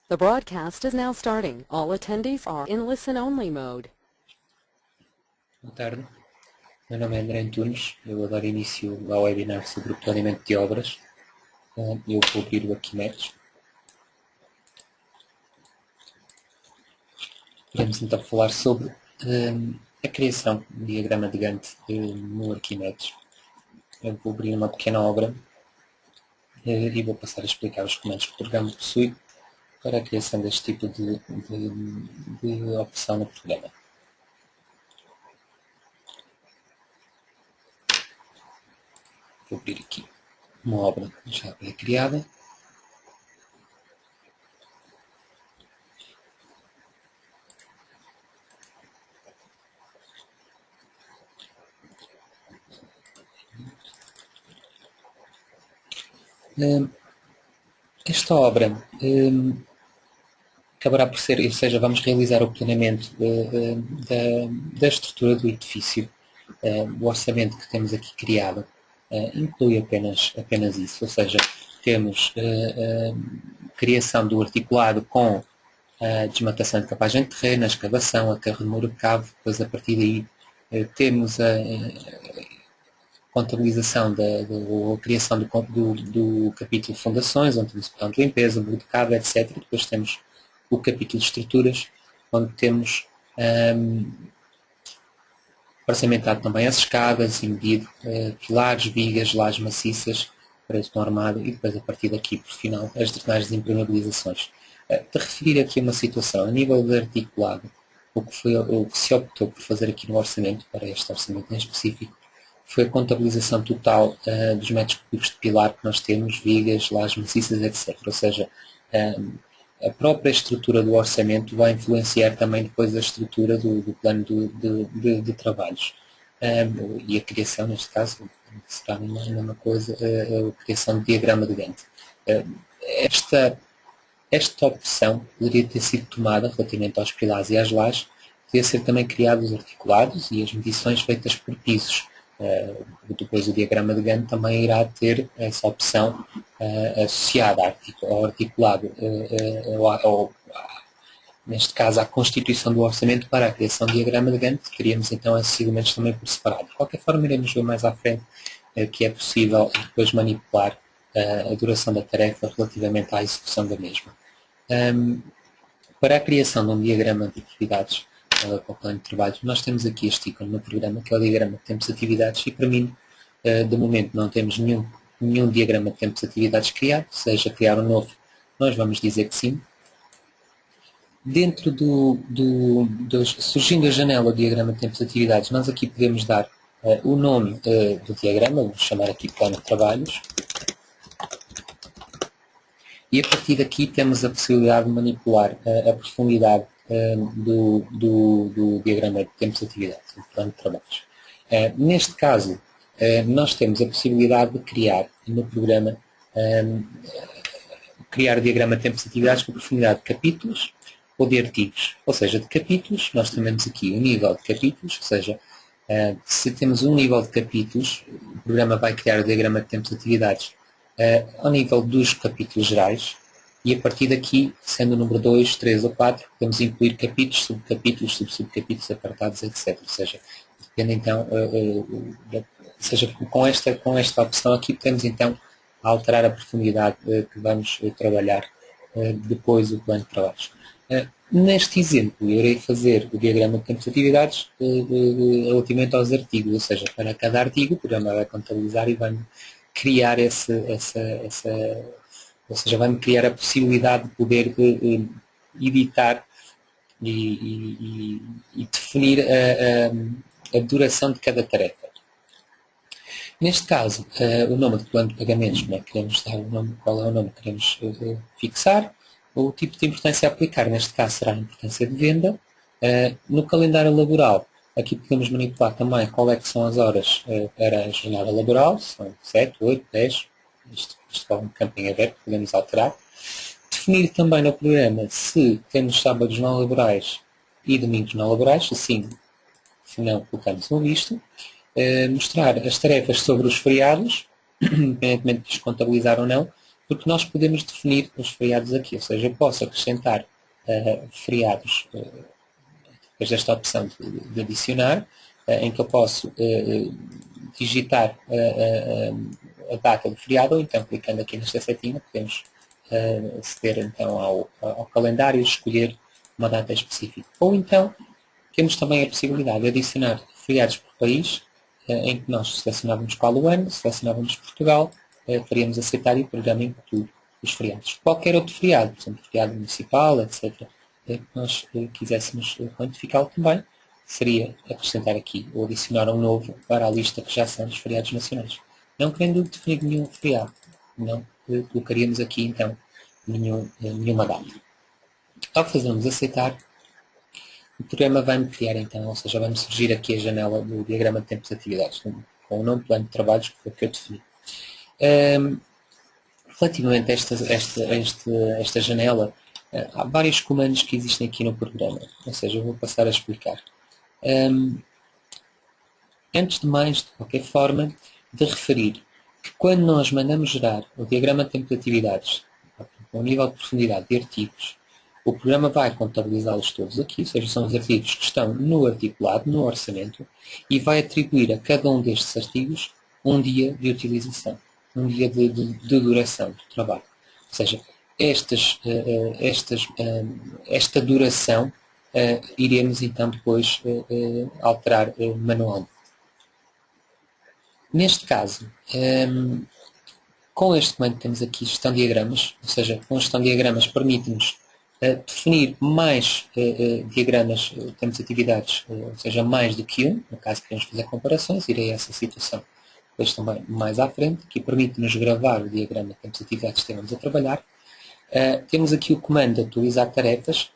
The broadcast is now starting. All attendees are in listen-only mode. Boa tarde, meu nome é André Antunes, eu vou dar início ao webinar sobre o planeamento de obras. Eu vou abrir o Arquimedes. Podemos então falar sobre a criação de diagrama de Gantt no Arquimedes. Eu vou abrir uma pequena obra e vou passar a explicar os comandos que o programa possui para a criação deste tipo de opção no programa. Vou abrir aqui uma obra já pré-criada. Esta obra acabará por ser, ou seja, vamos realizar o planeamento da estrutura do edifício. O orçamento que temos aqui criado inclui apenas isso, ou seja, temos criação do articulado com a desmatação de capagem de terreno, a escavação, a carregamento de cabo, depois a partir daí temos a contabilização ou a criação do capítulo de fundações, onde temos o plano de limpeza, o de cabo, etc. Depois temos o capítulo de estruturas, onde temos orçamentado também as escadas e medido pilares, vigas, lajes maciças, preço no armado e depois a partir daqui, por final, as drenagens e impermeabilizações. De referir aqui uma situação, a nível de articulado, o que se optou por fazer aqui no orçamento, para este orçamento em específico, foi a contabilização total dos metros cúbicos de pilar que nós temos, vigas, lajes maciças, etc. Ou seja, a própria estrutura do orçamento vai influenciar também depois a estrutura do plano de trabalhos. E a criação, neste caso, será a mesma coisa, a criação de diagrama de Gantt. Esta opção poderia ter sido tomada relativamente aos pilares e às lajes, poderia ser também criados os articulados e as medições feitas por pisos. Depois o diagrama de Gantt também irá ter essa opção associada ao articulado, neste caso à constituição do orçamento para a criação do diagrama de Gantt. Queríamos então esses elementos também por separado. De qualquer forma, iremos ver mais à frente que é possível depois manipular a duração da tarefa relativamente à execução da mesma. Para a criação de um diagrama de atividades para o plano de trabalho, nós temos aqui este ícone no programa, que é o diagrama de tempos de atividades, e para mim, de momento, não temos nenhum diagrama de tempos de atividades criado, seja criar um novo, nós vamos dizer que sim. Dentro surgindo a janela do diagrama de tempos de atividades, nós aqui podemos dar o nome do diagrama, vou chamar aqui plano de trabalhos, e a partir daqui temos a possibilidade de manipular a profundidade do diagrama de tempos de atividades, do plano de trabalhos. Neste caso, nós temos a possibilidade de criar no programa criar diagrama de tempos de atividades com profundidade de capítulos ou de artigos. Ou seja, de capítulos, nós temos aqui um nível de capítulos, ou seja, se temos um nível de capítulos, o programa vai criar o diagrama de tempos de atividades ao nível dos capítulos gerais, e a partir daqui, sendo o número 2, 3 ou 4, podemos incluir capítulos, subcapítulos, subcapítulos, apartados, etc. Ou seja, depende então, com esta opção aqui, podemos então alterar a profundidade que vamos trabalhar depois do plano de trabalhos. Neste exemplo, eu irei fazer o diagrama de tempos de atividades relativamente aos artigos, ou seja, para cada artigo o programa vai contabilizar e vai criar ou seja, vai-me criar a possibilidade de poder editar e definir a duração de cada tarefa. Neste caso, o nome do plano de pagamentos, como é que queremos dar o nome, qual é o nome que queremos fixar, o tipo de importância a aplicar, neste caso será a importância de venda. No calendário laboral, aqui podemos manipular também qual é que são as horas para a jornada laboral, são 7, 8, 10, isto é um campo em aberto, podemos alterar. Definir também no programa se temos sábados não laborais e domingos não laborais, assim, se não, colocamos um visto. Mostrar as tarefas sobre os feriados, independentemente de os contabilizar ou não, Porque nós podemos definir os feriados aqui, ou seja, eu posso acrescentar feriados depois desta opção de adicionar, em que eu posso digitar a data do feriado, ou então clicando aqui nesta setinha podemos aceder então ao calendário e escolher uma data específica. Ou então temos também a possibilidade de adicionar feriados por país, em que nós selecionávamos qual o ano, selecionávamos Portugal, faríamos aceitar e o programa inclui os feriados. Qualquer outro feriado, por exemplo, feriado municipal, etc., que nós quiséssemos quantificá-lo também, seria acrescentar aqui ou adicionar um novo para a lista que já são dos feriados nacionais. Não querendo definir nenhum feriado, não colocaríamos aqui então nenhuma data. Ao fazermos aceitar, o programa vai-me criar então, ou seja, vai-me surgir aqui a janela do diagrama de tempos de atividades, com o nome plano de trabalhos que foi o que eu defini. Relativamente a esta janela, há vários comandos que existem aqui no programa, ou seja, eu vou passar a explicar. Antes de mais, de qualquer forma, de referir que quando nós mandamos gerar o diagrama de tempo de atividades com um nível de profundidade de artigos, o programa vai contabilizá-los todos aqui, ou seja, são os artigos que estão no articulado, no orçamento, e vai atribuir a cada um destes artigos um dia de utilização, um dia de duração do trabalho. Ou seja, esta duração iremos então depois alterar manualmente. Neste caso, com este comando que temos aqui, gestão de diagramas, ou seja, com gestão de diagramas permite-nos definir mais diagramas, temos atividades, ou seja, mais do que um, no caso queremos fazer comparações, irei a essa situação depois também mais à frente, que permite-nos gravar o diagrama de temos atividades que temos a trabalhar. Temos aqui o comando de atualizar tarefas,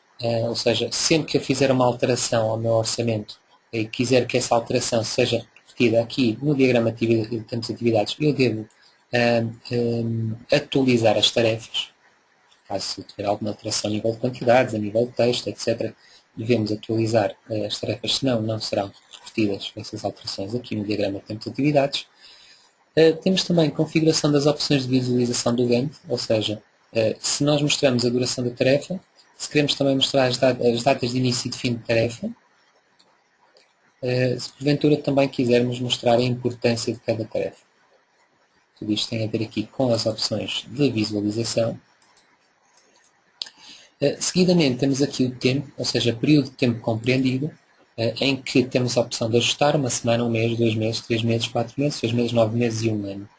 ou seja, sempre que eu fizer uma alteração ao meu orçamento e quiser que essa alteração seja repetida aqui no diagrama de temos atividades, eu devo atualizar as tarefas. Caso tiver alguma alteração a nível de quantidades, a nível de texto, etc., devemos atualizar as tarefas, senão não serão repetidas essas alterações aqui no diagrama de tempo de atividades. Temos também configuração das opções de visualização do Gantt, ou seja, se nós mostramos a duração da tarefa, se queremos também mostrar as datas de início e de fim de tarefa, se porventura também quisermos mostrar a importância de cada tarefa. Tudo isto tem a ver aqui com as opções de visualização. Seguidamente temos aqui o tempo, ou seja, período de tempo compreendido, em que temos a opção de ajustar uma semana, um mês, 2 meses, 3 meses, 4 meses, 6 meses, 9 meses e 1 ano.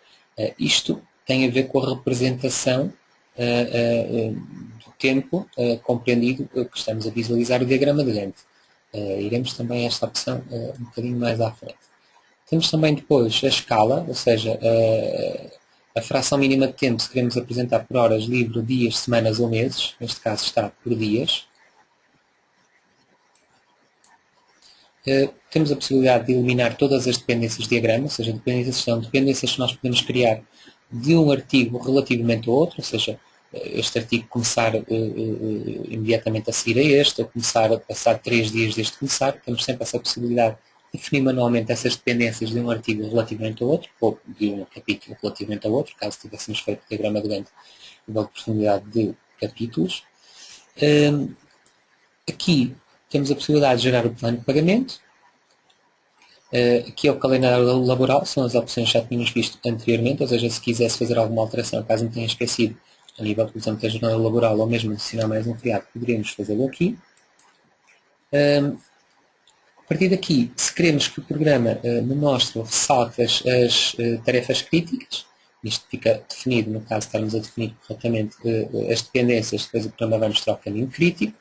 Isto tem a ver com a representação do tempo compreendido que estamos a visualizar o diagrama de Gantt. Iremos também a esta opção um bocadinho mais à frente. Temos também depois a escala, ou seja, a fração mínima de tempo se queremos apresentar por horas, livre, dias, semanas ou meses. Neste caso está por dias. Temos a possibilidade de eliminar todas as dependências de diagrama, ou seja, dependências que nós podemos criar de um artigo relativamente ao outro, ou seja, este artigo começar imediatamente a seguir a este, ou começar a passar 3 dias desde começar. Temos sempre essa possibilidade de definir manualmente essas dependências de um artigo relativamente ao outro, ou de um capítulo relativamente ao outro, caso tivéssemos feito o diagrama de Gantt nível de profundidade de capítulos. Aqui temos a possibilidade de gerar o plano de pagamento. Aqui é o calendário laboral, são as opções que já tínhamos visto anteriormente, ou seja, se quisesse fazer alguma alteração, caso me tenha esquecido, a nível, por exemplo, da jornada laboral, ou mesmo adicionar mais um feriado, poderíamos fazê-lo aqui. A partir daqui, se queremos que o programa me mostre ou ressalte as tarefas críticas, isto fica definido, no caso de estarmos a definir corretamente as dependências, depois o programa vai mostrar o caminho crítico,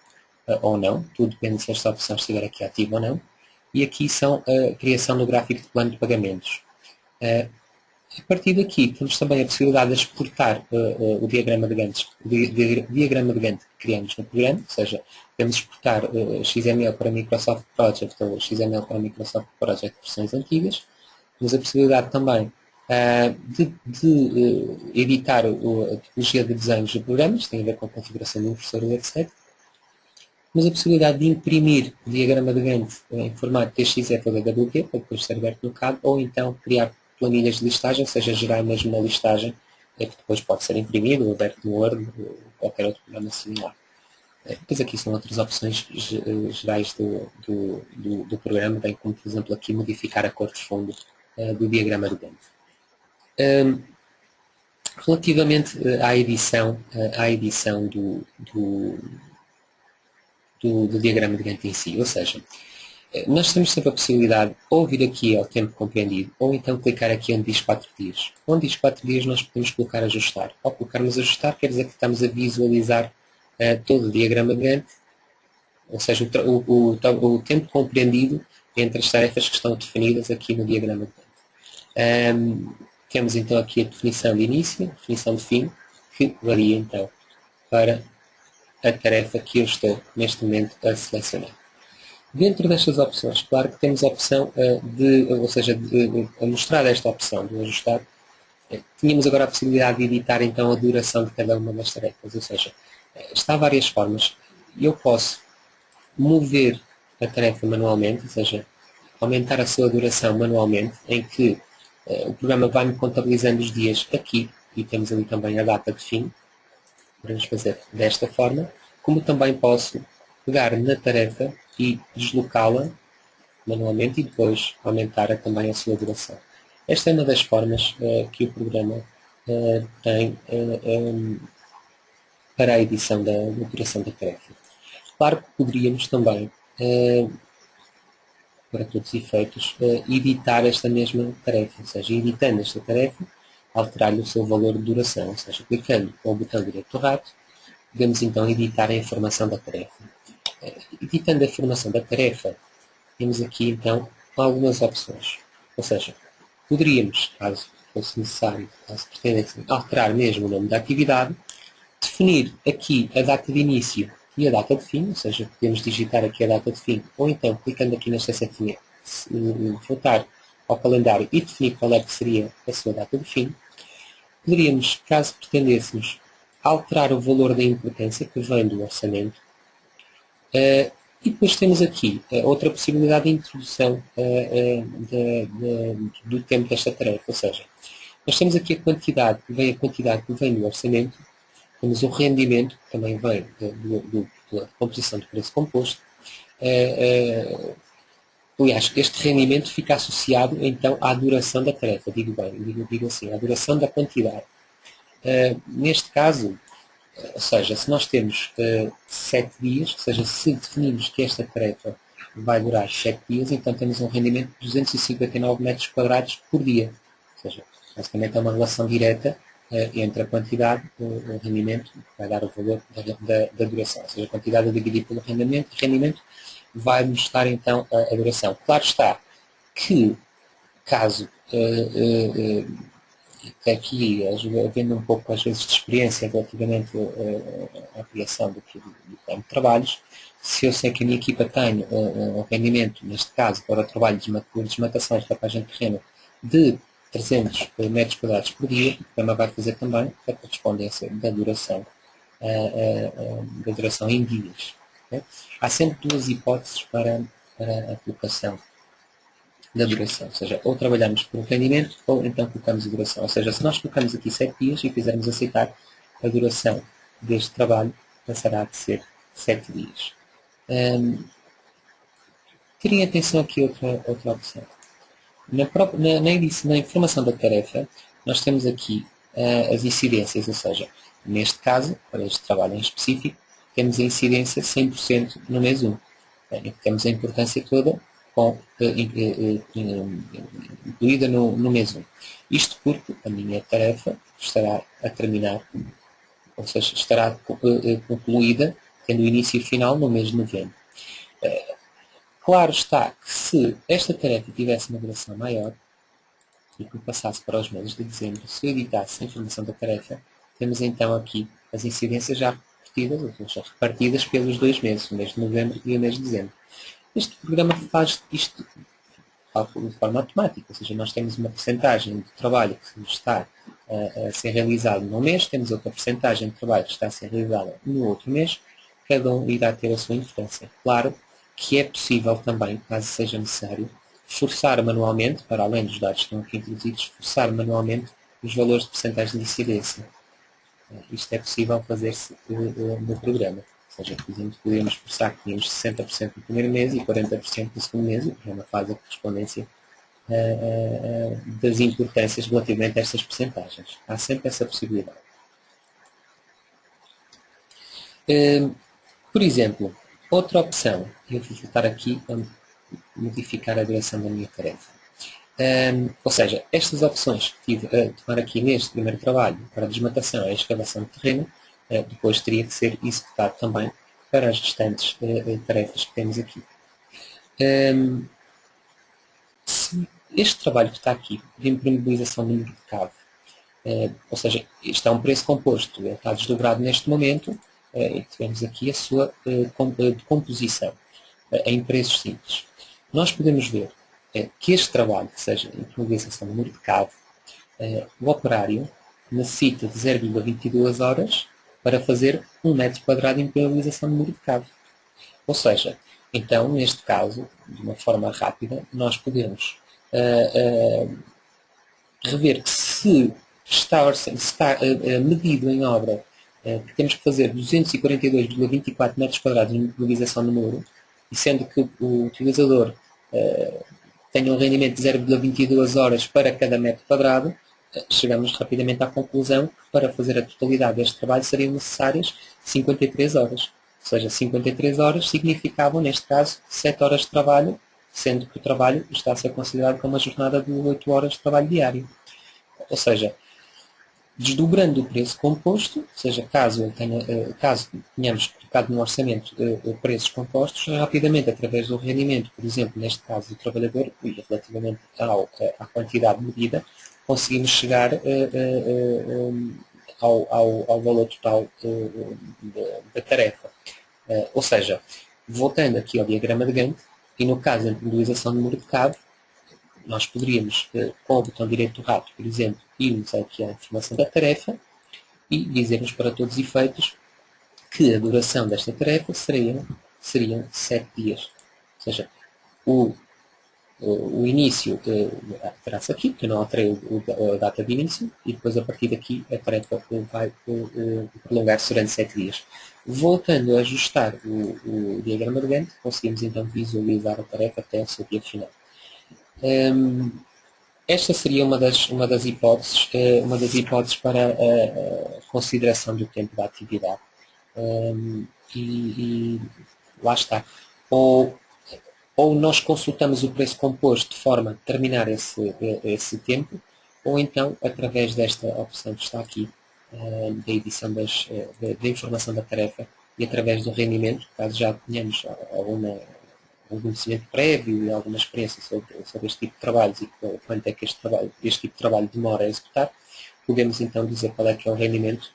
ou não, tudo depende se esta opção estiver aqui ativa ou não. E aqui são a criação do gráfico de plano de pagamentos. A partir daqui temos também a possibilidade de exportar o diagrama de Gantt que criamos no programa, ou seja, podemos exportar XML para Microsoft Project ou XML para Microsoft Project versões antigas. Temos a possibilidade também de editar a tipologia de desenhos de programas, tem a ver com a configuração do impressor, etc. Temos a possibilidade de imprimir o diagrama de Gantt em formato TXF ou DWP, para depois ser aberto no CAD, ou então criar planilhas de listagem, ou seja, gerar mesmo uma listagem que depois pode ser imprimido ou aberto no Word ou qualquer outro programa similar. Depois aqui são outras opções gerais do programa, bem como, por exemplo, aqui modificar a cor de fundo do diagrama de Gantt. Relativamente à edição do diagrama de Gantt em si, ou seja, nós temos sempre a possibilidade ou vir aqui ao tempo compreendido ou então clicar aqui onde diz 4 dias. Onde diz 4 dias nós podemos colocar ajustar. Ao colocarmos ajustar quer dizer que estamos a visualizar todo o diagrama de Gantt, ou seja, o tempo compreendido entre as tarefas que estão definidas aqui no diagrama de Gantt. Temos então aqui a definição de início, a definição de fim, que varia então para a tarefa que eu estou neste momento a selecionar. Dentro destas opções, claro que temos a opção a mostrar esta opção de ajustar, tínhamos agora a possibilidade de editar então a duração de cada uma das tarefas, ou seja, está várias formas. Eu posso mover a tarefa manualmente, ou seja, aumentar a sua duração manualmente, em que o programa vai-me contabilizando os dias aqui, e temos ali também a data de fim. Podemos fazer desta forma, como também posso pegar na tarefa e deslocá-la manualmente e depois aumentar também a sua duração. Esta é uma das formas que o programa tem para a edição da duração da tarefa. Claro que poderíamos também, para todos os efeitos, editar esta mesma tarefa, ou seja, editando esta tarefa, alterar-lhe o seu valor de duração, ou seja, clicando com o botão direito do rato, podemos então editar a informação da tarefa. Editando a informação da tarefa, temos aqui então algumas opções, ou seja, poderíamos, caso fosse necessário, caso pretendessem alterar mesmo o nome da atividade, definir aqui a data de início e a data de fim, ou seja, podemos digitar aqui a data de fim, ou então, clicando aqui nesta setinha, voltar ao calendário e definir qual é que seria a sua data de fim. Poderíamos, caso pretendêssemos, alterar o valor da importância que vem do orçamento. E depois temos aqui outra possibilidade de introdução do tempo desta tarefa, ou seja, nós temos aqui a quantidade que vem do orçamento, temos o rendimento, que também vem da composição do preço composto. Aliás, este rendimento fica associado então à duração da tarefa, digo assim, à duração da quantidade. Neste caso, ou seja, se nós temos 7 dias, ou seja, se definimos que esta tarefa vai durar 7 dias, então temos um rendimento de 259 metros quadrados por dia. Ou seja, basicamente é uma relação direta entre a quantidade, o rendimento, que vai dar o valor da duração. Ou seja, a quantidade a dividir pelo rendimento, o rendimento vai mostrar então a duração. Claro está que, caso aqui, havendo um pouco às vezes de experiência relativamente à criação do plano de trabalhos, se eu sei que a minha equipa tem um rendimento, neste caso, para o trabalho de desmatação de rapagem de terreno, de 300 metros quadrados por dia, o programa vai fazer também a correspondência da duração em dias. Okay? Há sempre duas hipóteses para a colocação da duração, ou seja, ou trabalhamos por rendimento ou então colocamos a duração. Ou seja, se nós colocamos aqui 7 dias e quisermos aceitar, a duração deste trabalho passará a ser 7 dias. Terem atenção aqui outra opção. Na informação da tarefa, nós temos aqui as incidências, ou seja, neste caso, para este trabalho em específico, temos a incidência 100% no mês 1. Temos a importância toda incluída no mês 1. Isto porque a minha tarefa estará a terminar, ou seja, estará concluída, tendo início e final no mês de novembro. Claro está que se esta tarefa tivesse uma duração maior e que passasse para os meses de dezembro, se eu editasse a informação da tarefa, temos então aqui as incidências já repartidas pelos 2 meses, o mês de novembro e o mês de dezembro. Este programa faz isto de forma automática, ou seja, nós temos uma percentagem de trabalho que está a ser realizado num mês, temos outra percentagem de trabalho que está a ser realizada no outro mês, cada um irá ter a sua importância. Claro que é possível também, caso seja necessário, forçar manualmente, para além dos dados que estão aqui introduzidos, forçar manualmente os valores de percentagem de incidência. Isto é possível fazer-se no programa. Ou seja, por exemplo, podemos expressar que tínhamos 60% no primeiro mês e 40% no segundo mês, e o programa faz a correspondência das importâncias relativamente a estas percentagens. Há sempre essa possibilidade. Por exemplo, outra opção, eu vou voltar aqui a modificar a duração da minha tarefa. Ou seja, estas opções que tive a tomar aqui neste primeiro trabalho para a desmatação e escavação de terreno, depois teria que ser executado também para as restantes tarefas que temos aqui. Se este trabalho que está aqui, de impermeabilização do mercado, ou seja, isto é um preço composto, ele está desdobrado neste momento, e tivemos aqui a sua decomposição em preços simples. Nós podemos ver que este trabalho, que seja impermeabilização do muro de cabo, o operário necessita de 0,22 horas para fazer 1 metro quadrado de impermeabilização do muro de cabo. Ou seja, então, neste caso, de uma forma rápida, nós podemos rever que se está medido em obra que temos que fazer 242,24 metros quadrados de impermeabilização no muro, e sendo que o utilizador tenha um rendimento de 0,22 horas para cada metro quadrado, chegamos rapidamente à conclusão que para fazer a totalidade deste trabalho seriam necessárias 53 horas. Ou seja, 53 horas significavam, neste caso, 7 horas de trabalho, sendo que o trabalho está a ser considerado como uma jornada de 8 horas de trabalho diário. Ou seja, desdobrando o preço composto, ou seja, caso tenhamos colocado no orçamento preços compostos, rapidamente, através do rendimento, por exemplo, neste caso do trabalhador, e relativamente à quantidade medida, conseguimos chegar ao valor total da tarefa. Ou seja, voltando aqui ao diagrama de Gantt, e no caso da impermeabilização do muro de cabo, nós poderíamos, com o botão direito do rato, por exemplo, irmos aqui à informação da tarefa e dizermos para todos os efeitos que a duração desta tarefa seriam 7 dias. Ou seja, o início terá-se aqui, porque eu não alterei a data de início, e depois a partir daqui a tarefa vai prolongar-se durante 7 dias. Voltando a ajustar o diagrama de Gantt, conseguimos então visualizar a tarefa até o seu dia final. Esta seria uma das hipóteses para a consideração do tempo da atividade. E lá está. Ou nós consultamos o preço composto de forma a determinar esse tempo, ou então, através desta opção que está aqui, da edição da informação da tarefa, e através do rendimento, caso já tenhamos algum conhecimento prévio e alguma experiência sobre este tipo de trabalhos e quanto é que este tipo de trabalho demora a executar, podemos então dizer qual é que é o rendimento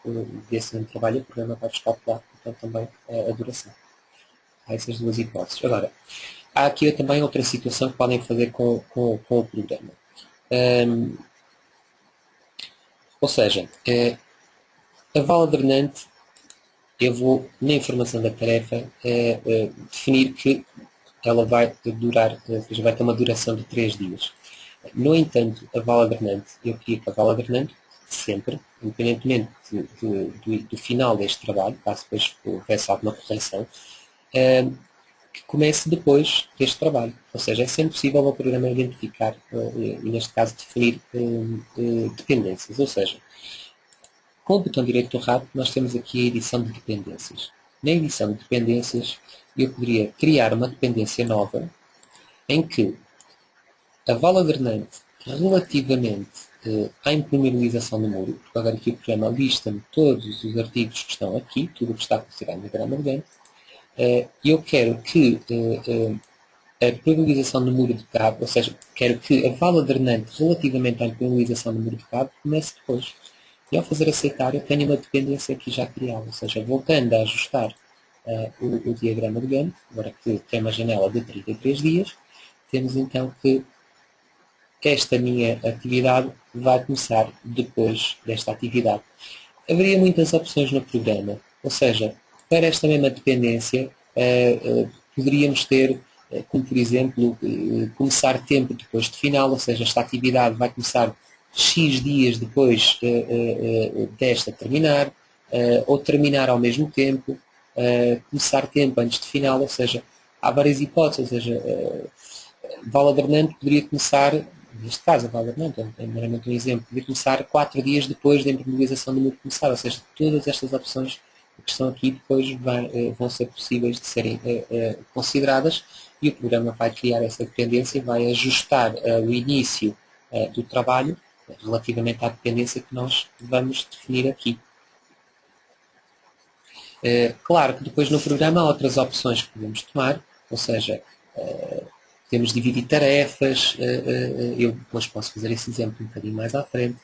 desse mesmo trabalho, e o programa vai-vos calcular então, também a duração. Há essas duas hipóteses. Agora, há aqui também outra situação que podem fazer com o programa. Ou seja, a vala drenante, eu vou, na informação da tarefa, definir que ela vai durar, vai ter uma duração de 3 dias. No entanto, a vala drenante, eu queria que a vala drenante, sempre, independentemente do final deste trabalho, caso depois houvesse alguma correção, que comece depois deste trabalho. Ou seja, é sempre possível o programa identificar, e neste caso definir dependências. Ou seja, com o botão direito do rato, nós temos aqui a edição de dependências. Na edição de dependências, eu poderia criar uma dependência nova em que a vala drenante relativamente à impermeabilização do muro, porque agora aqui o programa lista-me todos os artigos que estão aqui, tudo o que está considerado no diagrama de Gantt, eu quero que a impermeabilização do muro de cabo, ou seja, quero que a vala drenante relativamente à impermeabilização do muro de cabo comece depois. E ao fazer aceitar, eu tenho uma dependência aqui já criada, ou seja, voltando a ajustar o diagrama de Gantt, agora que tem uma janela de 33 dias, temos então que esta minha atividade vai começar depois desta atividade. Haveria muitas opções no programa, ou seja, para esta mesma dependência, poderíamos ter, como por exemplo, começar tempo depois de final, ou seja, esta atividade vai começar X dias depois desta terminar, ou terminar ao mesmo tempo, começar tempo antes de final, ou seja, há várias hipóteses, ou seja, Val Adernante poderia começar, neste caso a Val Adernante é meramente um exemplo, poderia começar 4 dias depois da impermeabilização do muro começar, ou seja, todas estas opções que estão aqui depois vão ser possíveis de serem consideradas e o programa vai criar essa dependência e vai ajustar o início do trabalho relativamente à dependência que nós vamos definir aqui. Claro que depois no programa há outras opções que podemos tomar, ou seja, podemos dividir tarefas, eu depois posso fazer esse exemplo um bocadinho mais à frente,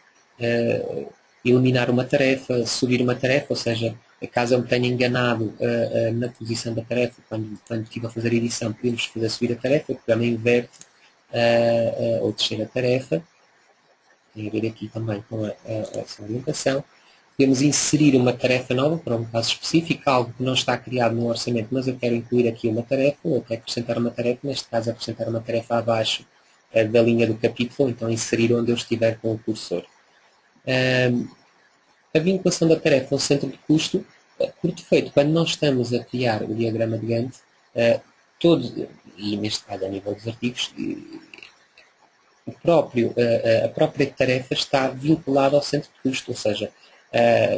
eliminar uma tarefa, subir uma tarefa, ou seja, caso eu me tenha enganado na posição da tarefa, quando estive a fazer a edição, podemos fazer subir a tarefa, o programa inverte ou descer a tarefa, tem a ver aqui também com essa orientação. Podemos inserir uma tarefa nova para um caso específico, algo que não está criado no orçamento, mas eu quero incluir aqui uma tarefa, ou quero acrescentar uma tarefa, neste caso acrescentar uma tarefa abaixo da linha do capítulo, então inserir onde eu estiver com o cursor. A vinculação da tarefa ao centro de custo, por defeito, quando nós estamos a criar o diagrama de Gantt, e neste caso a nível dos artigos, a própria tarefa está vinculada ao centro de custo, ou seja,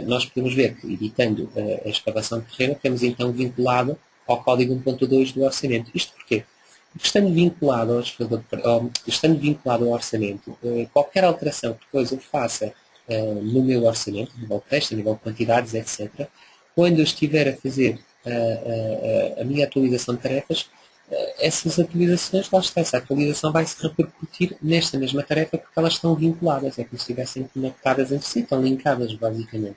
nós podemos ver que, editando a escavação de terreno, temos então vinculado ao código 1.2 do orçamento. Isto porquê? Porque estando vinculado ao orçamento, qualquer alteração que depois eu faça no meu orçamento, a nível de texto, a nível de quantidades, etc., quando eu estiver a fazer a minha atualização de tarefas, essas atualizações, lá está, essa atualização vai se repercutir nesta mesma tarefa porque elas estão vinculadas, é como se estivessem conectadas entre si, estão linkadas basicamente.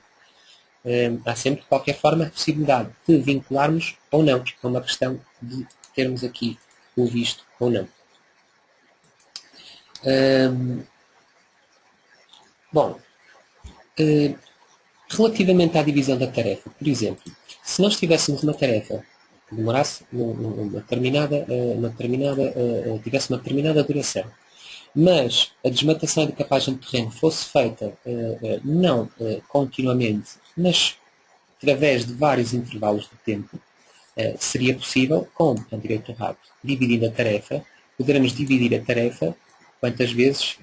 Há sempre de qualquer forma a possibilidade de vincularmos ou não, é uma questão de termos aqui o visto ou não. Relativamente à divisão da tarefa, por exemplo, se nós tivéssemos uma tarefa que demorasse tivesse uma determinada duração, mas a desmatação e decapagem de terreno fosse feita não continuamente, mas através de vários intervalos de tempo, seria possível, com o direito rápido, dividindo a tarefa, poderemos dividir a tarefa quantas vezes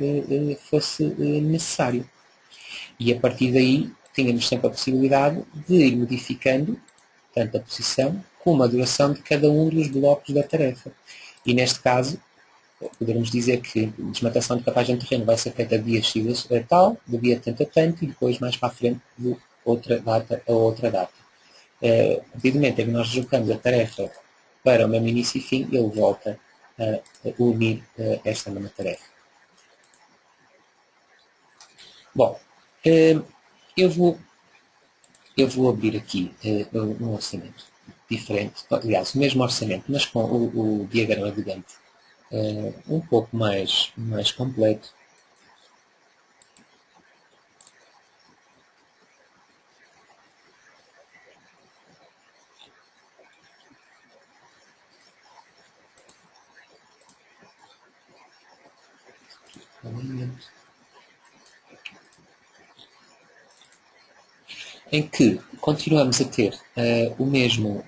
fosse necessário. E a partir daí tínhamos sempre a possibilidade de ir modificando tanto a posição como a duração de cada um dos blocos da tarefa. E neste caso, poderemos dizer que a desmatação de capagem de terreno vai ser feita de dia X a tal, de dia tanto a tanto, e depois mais para a frente de outra data a outra data. A partir do momento em que nós deslocamos a tarefa para o mesmo início e fim, ele volta a unir esta mesma tarefa. Bom, eu vou abrir aqui um orçamento diferente, aliás, o mesmo orçamento, mas com o diagrama de Gantt um pouco mais completo. Em que continuamos a ter o mesmo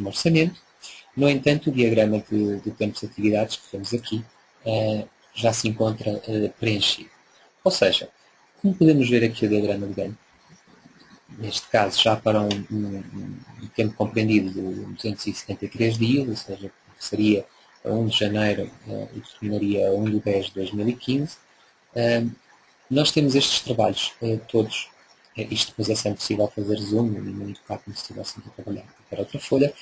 orçamento, no entanto o diagrama de campos de atividades que temos aqui já se encontra preenchido. Ou seja, como podemos ver aqui o diagrama de Gantt, neste caso já para um tempo compreendido de 273 dias, ou seja, seria a 1 de janeiro e terminaria a 1 de 10 de 2015, nós temos estes trabalhos todos, isto depois é sempre possível fazer zoom e manipular como se estivéssemos a trabalhar em qualquer outra folha.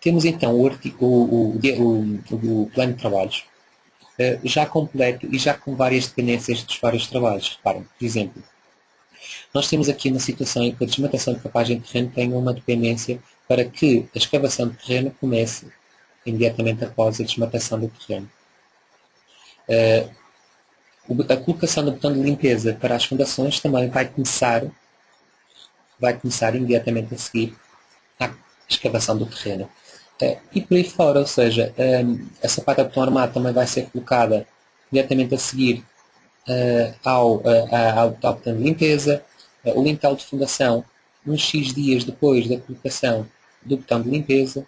Temos então o plano de trabalhos já completo e já com várias dependências dos vários trabalhos. Reparem, por exemplo, nós temos aqui uma situação em que a desmatação de capagem de terreno tem uma dependência para que a escavação de terreno comece imediatamente após a desmatação do terreno. A colocação do botão de limpeza para as fundações também vai começar imediatamente a seguir à escavação do terreno. E por aí fora, ou seja, a sapata de botão armado também vai ser colocada, imediatamente após a colocação do botão de limpeza para as fundações, diretamente a seguir ao botão de limpeza, o link de fundação uns X dias depois da colocação do botão de limpeza.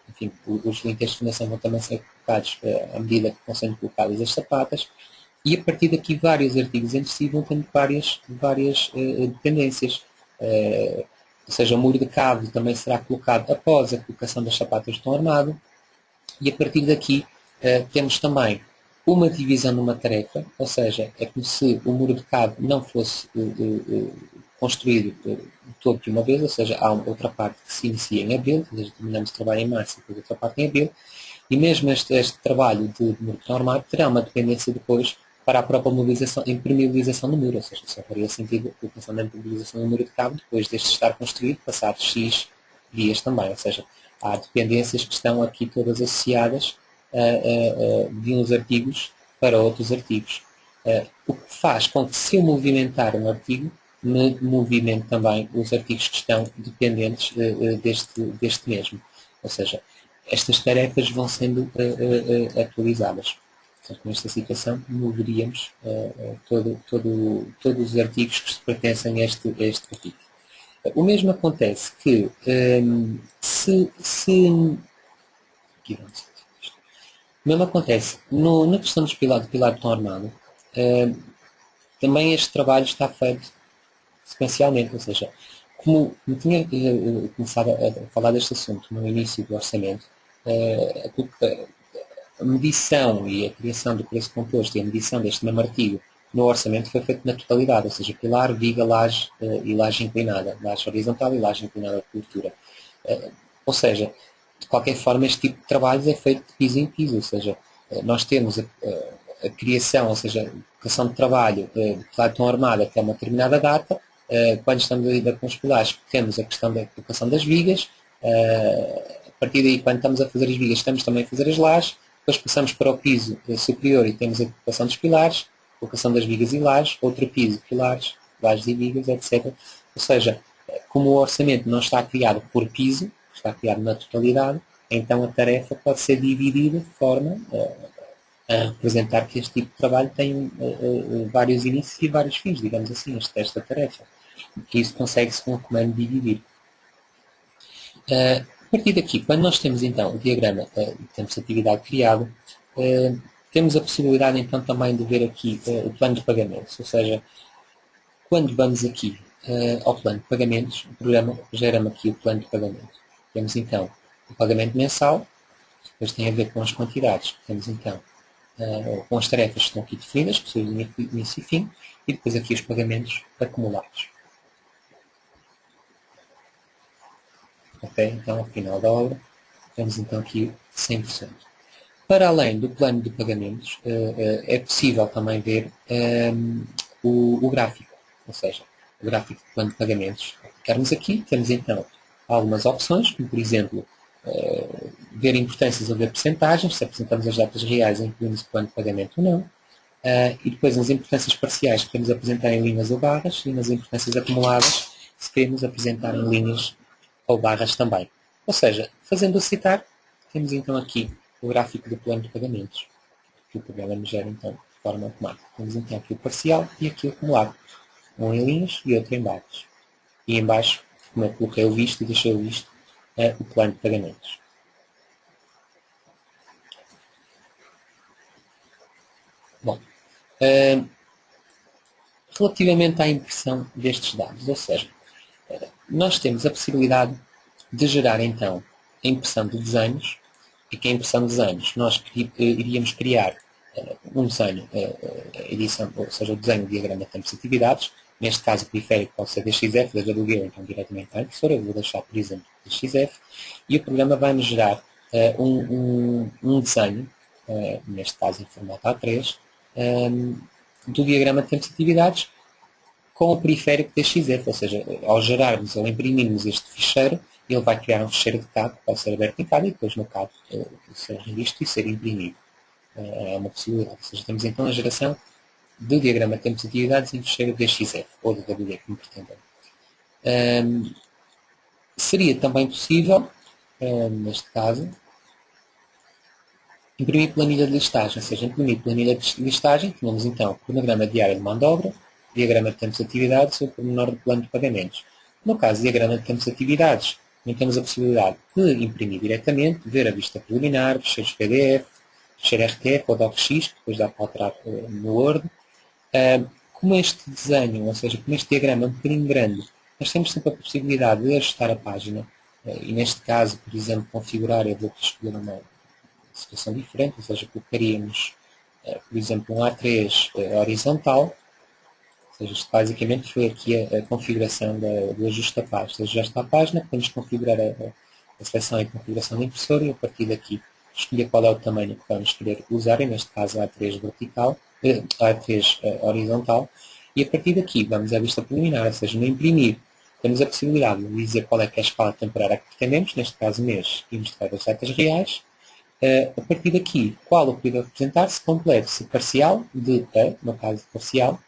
Enfim, os links de fundação vão também ser colocados à medida que vão sendo colocadas as sapatas, e a partir daqui vários artigos entre si vão tendo várias dependências. Ou seja, o muro de cabo também será colocado após a colocação das sapatas de tom armado, e a partir daqui temos também uma divisão numa tarefa, ou seja, é como se o muro de cabo não fosse construído todo de uma vez, ou seja, há outra parte que se inicia em abril, terminamos o trabalho em março e depois outra parte em abril, e mesmo este trabalho de muro de armado terá uma dependência depois para a própria impermeabilização do muro, ou seja, só faria sentido a colocação da impermeabilização do muro de cabo depois deste estar construído, passados X dias também, ou seja, há dependências que estão aqui todas associadas de uns artigos para outros artigos. O que faz com que, se eu movimentar um artigo, me movimente também os artigos que estão dependentes deste mesmo. Ou seja, estas tarefas vão sendo atualizadas. Portanto, nesta situação, moveríamos todos os artigos que pertencem a este artigo. O mesmo acontece que aqui vamos. O mesmo acontece na questão do pilar de tom armado. Também este trabalho está feito sequencialmente, ou seja, como eu tinha começado a falar deste assunto no início do orçamento, a medição e a criação do preço composto e a medição deste mesmo artigo no orçamento foi feito na totalidade, ou seja, pilar, viga, laje e laje inclinada, laje horizontal e laje inclinada de cobertura. Ou seja, de qualquer forma, este tipo de trabalhos é feito de piso em piso, ou seja, nós temos a criação, ou seja, a colocação de trabalho de pilar de tom armado até uma determinada data. Quando estamos a lidar com os pilares, temos a questão da colocação das vigas. A partir daí, quando estamos a fazer as vigas, estamos também a fazer as lajes. Depois passamos para o piso superior e temos a colocação dos pilares, colocação das vigas e lajes, outro piso, pilares, lajes e vigas, etc. Ou seja, como o orçamento não está criado por piso, está criado na totalidade, então a tarefa pode ser dividida de forma a representar que este tipo de trabalho tem vários inícios e vários fins, digamos assim, esta tarefa. Que isso consegue-se com o comando dividir. A partir daqui, quando nós temos então o diagrama, temos a atividade criada, temos a possibilidade então também de ver aqui o plano de pagamentos, ou seja, quando vamos aqui ao plano de pagamentos, o programa gera-me aqui o plano de pagamento. Temos então o pagamento mensal, depois tem a ver com as quantidades, temos então com as tarefas que estão aqui definidas, que são início e fim, e depois aqui os pagamentos acumulados. Ok? Então, ao final da obra, temos então aqui 100%. Para além do plano de pagamentos, é possível também ver o gráfico, ou seja, o gráfico de plano de pagamentos. Clicarmos aqui, temos então algumas opções, como por exemplo, ver importâncias ou ver percentagens, se apresentamos as datas reais, incluímos o plano de pagamento ou não. E depois nas importâncias parciais, queremos apresentar em linhas ou barras, e nas importâncias acumuladas, se queremos apresentar em linhas ou barras também. Ou seja, fazendo o citar, temos então aqui o gráfico do plano de pagamentos, que o programa nos gera então de forma automática. Temos então aqui o parcial e aqui o acumulado, um em linhas e outro em barras. E em baixo, como eu coloquei o visto e deixei o visto, é o plano de pagamentos. Bom, relativamente à impressão destes dados, ou seja, nós temos a possibilidade de gerar então a impressão de desenhos, e que a impressão de desenhos nós iríamos criar um desenho, edição, ou seja, o desenho, o diagrama de tempos e atividades. Neste caso o periférico pode ser DXF, da Google, então diretamente à impressora. Eu vou deixar, por exemplo, DXF, e o programa vai-nos gerar um desenho, neste caso em formato A3, do diagrama de tempos e atividades, com o periférico DXF, ou seja, ao gerarmos ou imprimirmos este ficheiro, ele vai criar um ficheiro de CAD que pode ser aberto em CAD e depois no CAD ser revisto e ser imprimido. É uma possibilidade. Ou seja, temos então a geração do diagrama de tempos e atividades em ficheiro DXF, ou DWD, como pretendem. Seria também possível, neste caso, Imprimir planilha de listagem, ou seja, imprimir planilha de listagem, tínhamos então cronograma diário de mão de obra, diagrama de tempos de atividades e o pormenor do plano de pagamentos. No caso, diagrama de tempos de atividades, também temos a possibilidade de imprimir diretamente, ver a vista preliminar, fecheiros PDF, fecheiro RTF ou DocX, que depois dá para alterar no Word. Como este desenho, ou seja, como este diagrama é um bocadinho grande, nós temos sempre a possibilidade de ajustar a página, e neste caso, por exemplo, configurar, eu vou escolher uma situação diferente, ou seja, colocaríamos, por exemplo, um A3 horizontal, ou seja, isto basicamente foi aqui a configuração do ajuste da página. Ou seja, já está a página, podemos configurar a seleção e a configuração da impressora e a partir daqui escolher qual é o tamanho que vamos querer usar, e neste caso A3 vertical, A3 horizontal, e a partir daqui vamos à vista preliminar, ou seja, no imprimir temos a possibilidade de dizer qual é que é a escala temporária que pretendemos, neste caso mês, e mostrar as datas reais. A partir daqui, qual o período a representar, se completo, se parcial, de A, no caso parcial,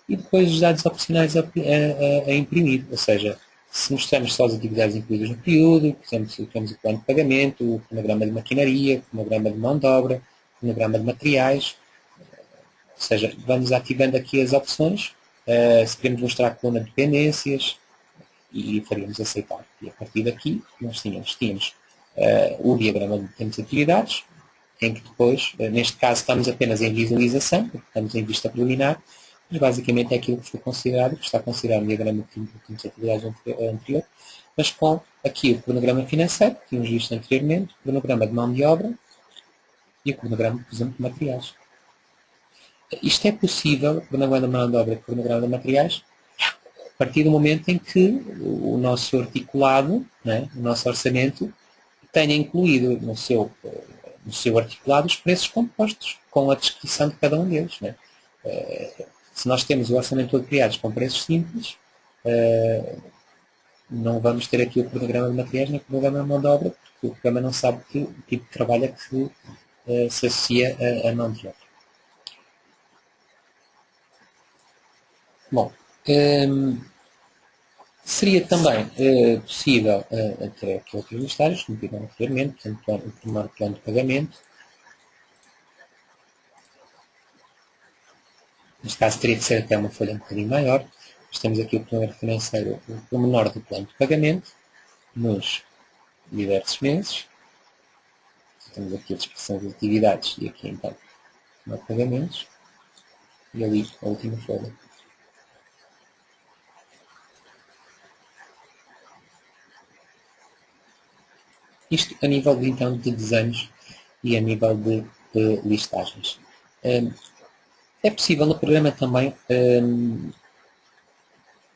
e depois os dados opcionais a imprimir, ou seja, se mostramos só as atividades incluídas no período, por exemplo, temos o plano de pagamento, o cronograma de maquinaria, o cronograma de mão de obra, o cronograma de materiais, ou seja, vamos ativando aqui as opções, se queremos mostrar a coluna de dependências, e faríamos aceitar. E a partir daqui, nós tínhamos o diagrama de tempos de atividades, em que depois, neste caso, estamos apenas em visualização, porque estamos em vista preliminar, mas basicamente é aquilo que foi considerado, que está considerado no diagrama de tempos de atividades anterior, mas com aqui o cronograma financeiro, que tínhamos visto anteriormente, o cronograma de mão de obra e o cronograma, por exemplo, de materiais. Isto é possível, o cronograma de mão de obra e o cronograma de materiais, a partir do momento em que o nosso articulado, né, o nosso orçamento, tenha incluído no seu articulado os preços compostos, com a descrição de cada um deles. Né? Se nós temos o orçamento todo criado com preços simples, não vamos ter aqui o cronograma de materiais nem o cronograma de mão de obra, porque o programa não sabe que tipo de trabalho é que se associa a mão de obra. Bom, seria também possível ter aqui outros listários, como viram anteriormente, portanto, o primeiro plano de pagamento. Neste caso teria que ser até uma folha um bocadinho maior. Nós temos aqui o plano financeiro, o menor do plano de pagamento, nos diversos meses. Temos aqui a descrição das atividades e aqui então o pagamentos. E ali a última folha. Isto a nível de, então, de desenhos e a nível de listagens. É possível no programa também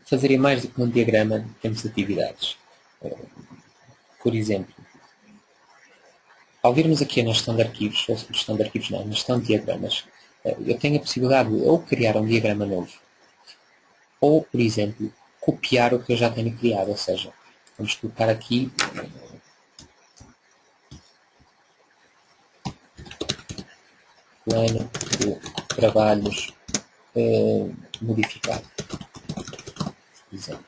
fazer mais do que um diagrama de tempos de atividades. Por exemplo, ao virmos aqui a gestão de arquivos, ou gestão de arquivos não, na gestão de diagramas, eu tenho a possibilidade de ou criar um diagrama novo, ou, por exemplo, copiar o que eu já tenho criado, ou seja, vamos colocar aqui plano de trabalhos modificado, por exemplo.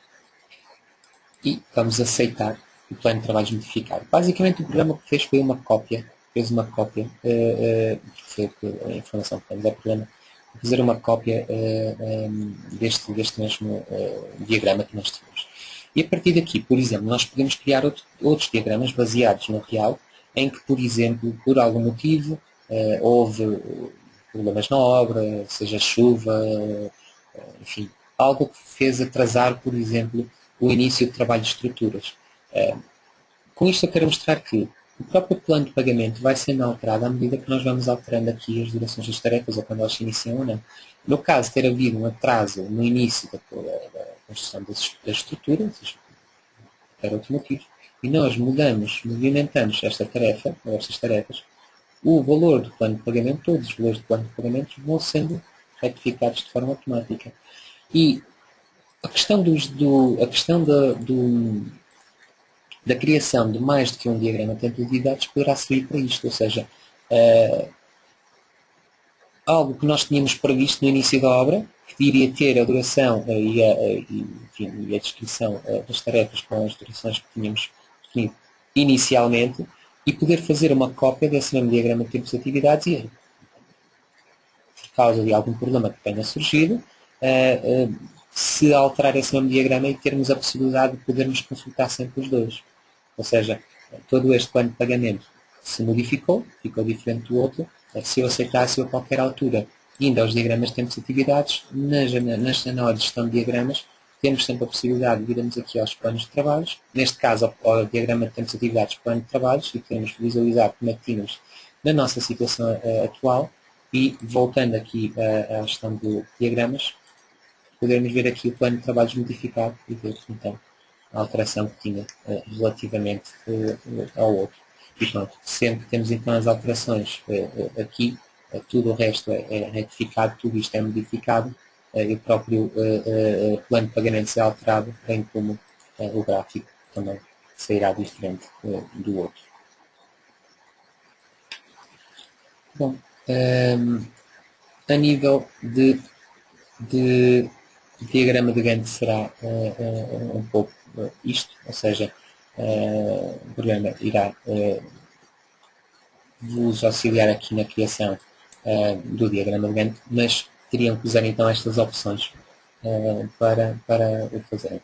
E vamos aceitar o plano de trabalhos modificado. Basicamente o programa que fez uma cópia, foi a informação que temos ao programa, fazer uma cópia deste mesmo diagrama que nós temos. E a partir daqui, por exemplo, nós podemos criar outros diagramas baseados no real, em que, por exemplo, por algum motivo, houve problemas na obra, seja chuva, enfim, algo que fez atrasar, por exemplo, o início do trabalho de estruturas. Com isto eu quero mostrar que o próprio plano de pagamento vai sendo alterado à medida que nós vamos alterando aqui as durações das tarefas ou quando elas se iniciam ou não. No caso de ter havido um atraso no início da construção da estrutura, por outro motivo, e nós movimentamos esta tarefa, ou estas tarefas, o valor do plano de pagamento, todos os valores do plano de pagamento vão sendo retificados de forma automática. E a questão, da criação de mais do que um diagrama de tempo de atividades poderá servir para isto, ou seja, algo que nós tínhamos previsto no início da obra, que iria ter a duração e a descrição das tarefas com as durações que tínhamos definido inicialmente, e poder fazer uma cópia desse mesmo diagrama de tempos de atividades e, por causa de algum problema que tenha surgido, se alterar esse mesmo diagrama e termos a possibilidade de podermos consultar sempre os dois. Ou seja, todo este plano de pagamento se modificou, ficou diferente do outro, se eu aceitasse a qualquer altura, indo aos diagramas de tempos de atividades, nas janelas de gestão de diagramas, temos sempre a possibilidade de virmos aqui aos planos de trabalhos, neste caso ao diagrama de tempos de atividades, plano de trabalhos, e podemos visualizar como é que tínhamos na nossa situação atual, e voltando aqui à gestão de diagramas, podermos ver aqui o plano de trabalhos modificado e ver então a alteração que tinha relativamente ao outro. E pronto, sempre que temos então as alterações aqui, tudo o resto é retificado, tudo isto é modificado, e o próprio plano de pagamento é alterado, bem como o gráfico também sairá diferente do outro. Bom, a nível de diagrama de Gantt será um pouco isto, ou seja, o programa irá vos auxiliar aqui na criação do diagrama de Gantt, mas teriam que usar então estas opções para o fazer.